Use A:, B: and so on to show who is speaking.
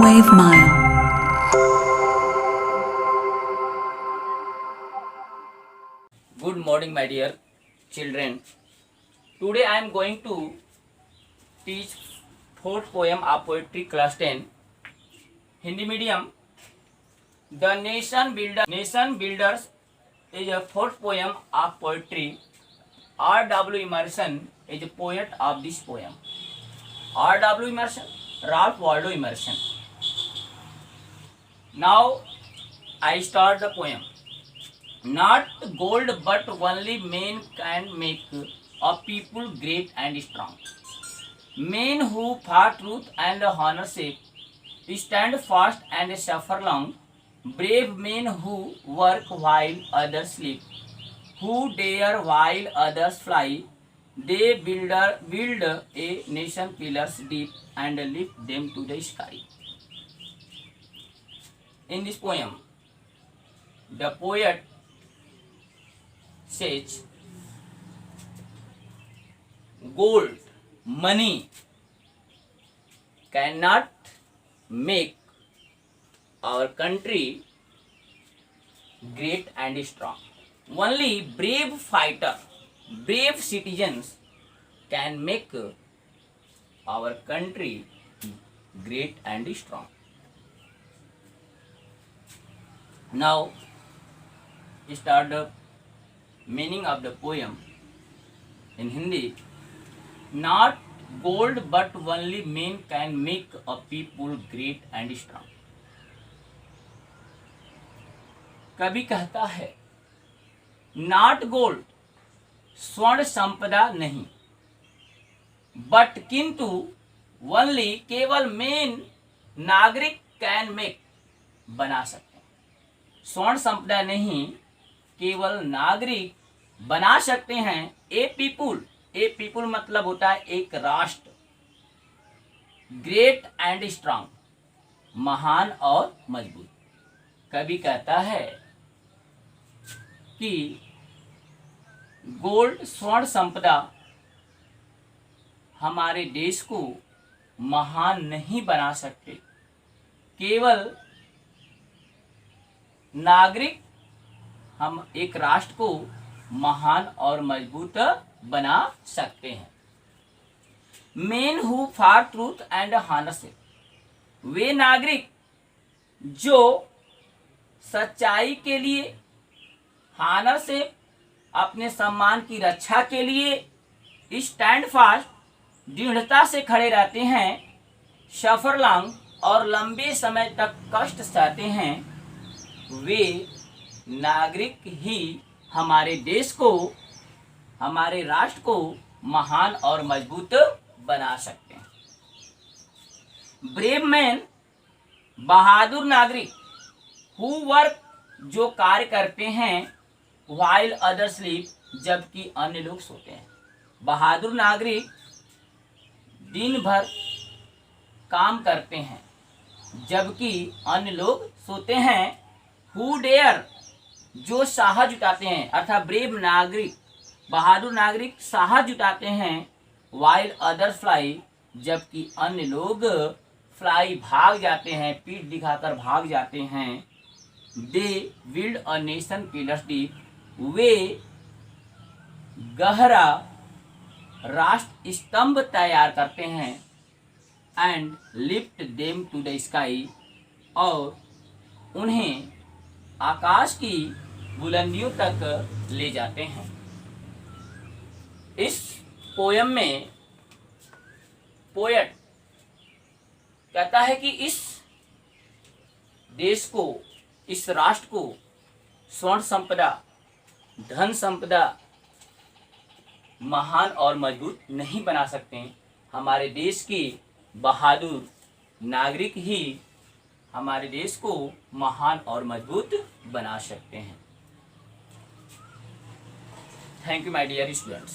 A: Wave Mile.
B: Good morning, my dear children. Today I am going to teach fourth poem of poetry class 10 Hindi medium. The Nation Builders is a fourth poem of poetry. R.W. Emerson is a poet of this poem. R.W. Emerson, Ralph Waldo Emerson. Now I start the poem. Not gold but only men can make a people great and strong. Men who for truth and honor sake stand fast and suffer long. Brave men who work while others sleep, who dare while others fly. They build a nation pillars deep and lift them to the sky. In this poem, the poet says, gold, money cannot make our country great and strong. Only brave fighter, brave citizens can make our country great and strong. Now, start the meaning of the poem in Hindi. Not gold but only men can make a people great and strong. कवि कहता है, not gold, स्वर्ण संपदा नहीं, but किंतु only केवल main नागरिक can make, बना सकते हैं। स्वर्ण संपदा नहीं, केवल नागरिक बना सकते हैं ए पीपुल मतलब होता है एक राष्ट्र, ग्रेट एंड स्ट्रांग, महान और मजबूत। कवि कहता है कि गोल्ड स्वर्ण संपदा हमारे देश को महान नहीं बना सकते, केवल नागरिक हम एक राष्ट्र को महान और मजबूत बना सकते हैं। Men who for truth and honesty, वे नागरिक जो सच्चाई के लिए, हानर से अपने सम्मान की रक्षा के लिए स्टैंड फास्ट, दृढ़ता से खड़े रहते हैं, सफर लॉन्ग और लंबे समय तक कष्ट सहते हैं, वे नागरिक ही हमारे देश को, हमारे राष्ट्र को महान और मजबूत बना सकते हैं। ब्रेव मैन, बहादुर नागरिक, हु वर्क, जो कार्य करते हैं, व्हाइल अदर स्लीप, जबकि अन्य लोग सोते हैं। बहादुर नागरिक दिन भर काम करते हैं जबकि अन्य लोग सोते हैं। हु डेयर, जो साहस जुटाते हैं, अर्थात ब्रेव नागरिक, बहादुर नागरिक साहस जुटाते हैं। व्हाइल अदर्स फ्लाई, जबकि अन्य लोग फ्लाई भाग जाते हैं, पीठ दिखाकर भाग जाते हैं। They build a nation pillars deep, वे गहरा राष्ट्र स्तंभ तैयार करते हैं। And lift them to the sky, और उन्हें आकाश की बुलंदियों तक ले जाते हैं। इस पोयम में पोएट कहता है कि इस देश को, इस राष्ट्र को स्वर्ण संपदा, धन संपदा महान और मजबूत नहीं बना सकते। हमारे देश की बहादुर नागरिक ही हमारे देश को महान और मजबूत बना सकते हैं। Thank you my dear students.